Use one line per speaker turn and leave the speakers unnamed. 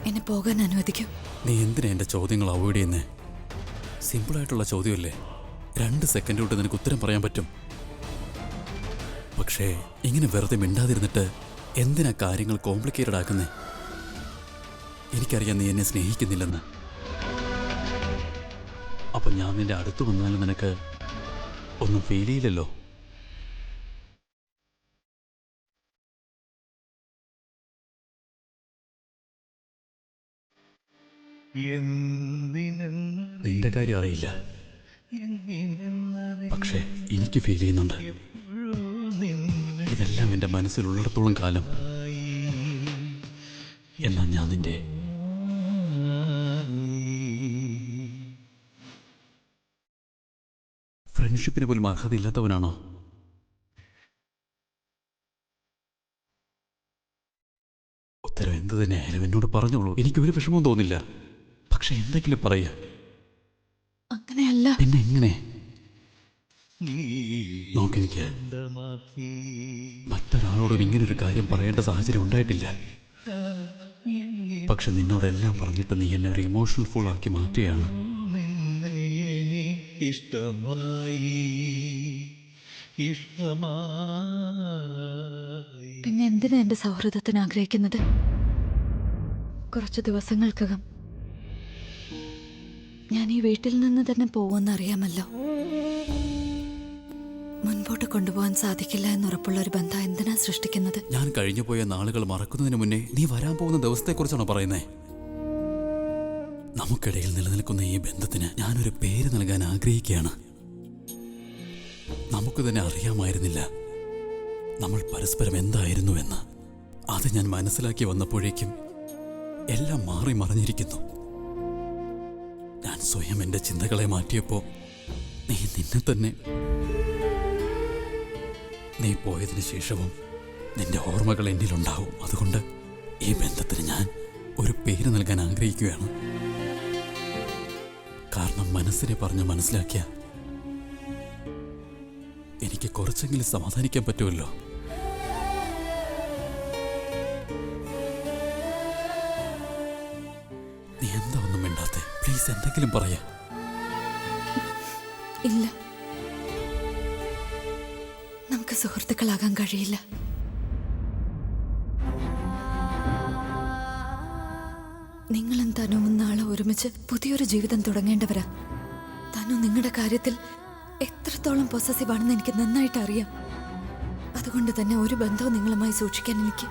എന്നെ പോകാൻ അനുവദിക്കൂ.
നീ എന്തിനാ എൻ്റെ ചോദ്യങ്ങൾ അവോയ്ഡ് ചെയ്യുന്നേ? സിമ്പിളായിട്ടുള്ള ചോദ്യമല്ലേ, 2 സെക്കൻഡ് കൊണ്ട് നിനക്ക് ഉത്തരം പറയാൻ പറ്റും. പക്ഷേ ഇങ്ങനെ വെറുതെ മിണ്ടാതിരുന്നിട്ട് എന്തിനാ കാര്യങ്ങൾ കോംപ്ലിക്കേറ്റഡ് ആക്കുന്നേ? എനിക്കറിയാം നീ എന്നെ സ്നേഹിക്കുന്നില്ലെന്ന്. അപ്പം ഞാൻ നിന്റെ അടുത്ത് വന്നാലും നിനക്ക് ഒന്നും ഫീൽ ചെയ്യില്ലല്ലോ. നിന്റെ കാര്യം അറിയില്ല, പക്ഷേ എനിക്ക് ഫീൽ ചെയ്യുന്നുണ്ട്. ഇതെല്ലാം എൻ്റെ മനസ്സിലുള്ളിടത്തോളം കാലം എന്നാ ഞാൻ നിന്റെ ഫ്രണ്ട്ഷിപ്പിന് പോലും അർഹതയില്ലാത്തവനാണോ? ഉത്തരം എന്ത് തന്നെയായാലും എന്നോട് പറഞ്ഞോളൂ, എനിക്കൊരു വിഷമവും തോന്നില്ല. പക്ഷെ എന്തെങ്കിലും പറയുക.
അങ്ങനെയല്ല.
പിന്നെ എങ്ങനെ? നോക്കെനിക്ക് മറ്റൊരാളോടും ഇങ്ങനൊരു കാര്യം പറയേണ്ട സാഹചര്യം ഉണ്ടായിട്ടില്ല. പക്ഷെ നിന്നോടെല്ലാം പറഞ്ഞിട്ട് നീ എന്നെ ഒരു ഇമോഷണൽ ഫുൾ ആക്കി മാറ്റുകയാണ്.
പിന്നെ എന്തിനാ എന്റെ സൗഹൃദത്തിന് ആഗ്രഹിക്കുന്നത്? കുറച്ച് ദിവസങ്ങൾക്കകം ഞാൻ ഈ വീട്ടിൽ നിന്ന് തന്നെ പോകുമെന്നറിയാമല്ലോ. മുൻപോട്ട് കൊണ്ടുപോകാൻ സാധിക്കില്ല എന്നുറപ്പുള്ള ഒരു ബന്ധം എന്തിനാ സൃഷ്ടിക്കുന്നത്?
ഞാൻ കഴിഞ്ഞു പോയ നാളുകൾ മറക്കുന്നതിന് മുന്നേ നീ വരാൻ പോകുന്ന ദിവസത്തെക്കുറിച്ചാണോ പറയുന്നേ? നമുക്കിടയിൽ നിലനിൽക്കുന്ന ഈ ബന്ധത്തിന് ഞാനൊരു പേര് നൽകാൻ ആഗ്രഹിക്കുകയാണ്. നമുക്ക് തന്നെ അറിയാമായിരുന്നില്ല നമ്മൾ പരസ്പരം എന്തായിരുന്നുവെന്ന്. അത് ഞാൻ മനസ്സിലാക്കി വന്നപ്പോഴേക്കും എല്ലാം മാറി മറിഞ്ഞിരിക്കുന്നു. ഞാൻ സ്വയം എൻ്റെ ചിന്തകളെ മാറ്റിയപ്പോ നീ നിന്നെ തന്നെ. നീ പോയതിനു ശേഷവും നിന്റെ ഓർമ്മകൾ എന്നിലുണ്ടാവും. അതുകൊണ്ട് ഈ ബന്ധത്തിന് ഞാൻ ഒരു പേര് നൽകാൻ ആഗ്രഹിക്കുകയാണ്. കാരണം മനസ്സിനെ പറഞ്ഞ് മനസ്സിലാക്കിയ എനിക്ക് കുറച്ചെങ്കിലും സമാധാനിക്കാൻ പറ്റുമല്ലോ. നീ എന്താ ഒന്നും മിണ്ടാത്തെ? പ്ലീസ് എന്തെങ്കിലും പറയാ.
ഇല്ല, നമുക്ക് സുഹൃത്തുക്കളാകാൻ കഴിയില്ല. നിങ്ങളും തനുവും നാളെ ഒരുമിച്ച് പുതിയൊരു ജീവിതം തുടങ്ങേണ്ടവരാ. തനു നിങ്ങളുടെ കാര്യത്തിൽ എത്രത്തോളം പൊസസീവ് ആണെന്ന് എനിക്ക് നന്നായിട്ട് അറിയാം. അതുകൊണ്ട് തന്നെ ഒരു ബന്ധവും നിങ്ങളുമായി സൂക്ഷിക്കാൻ എനിക്ക്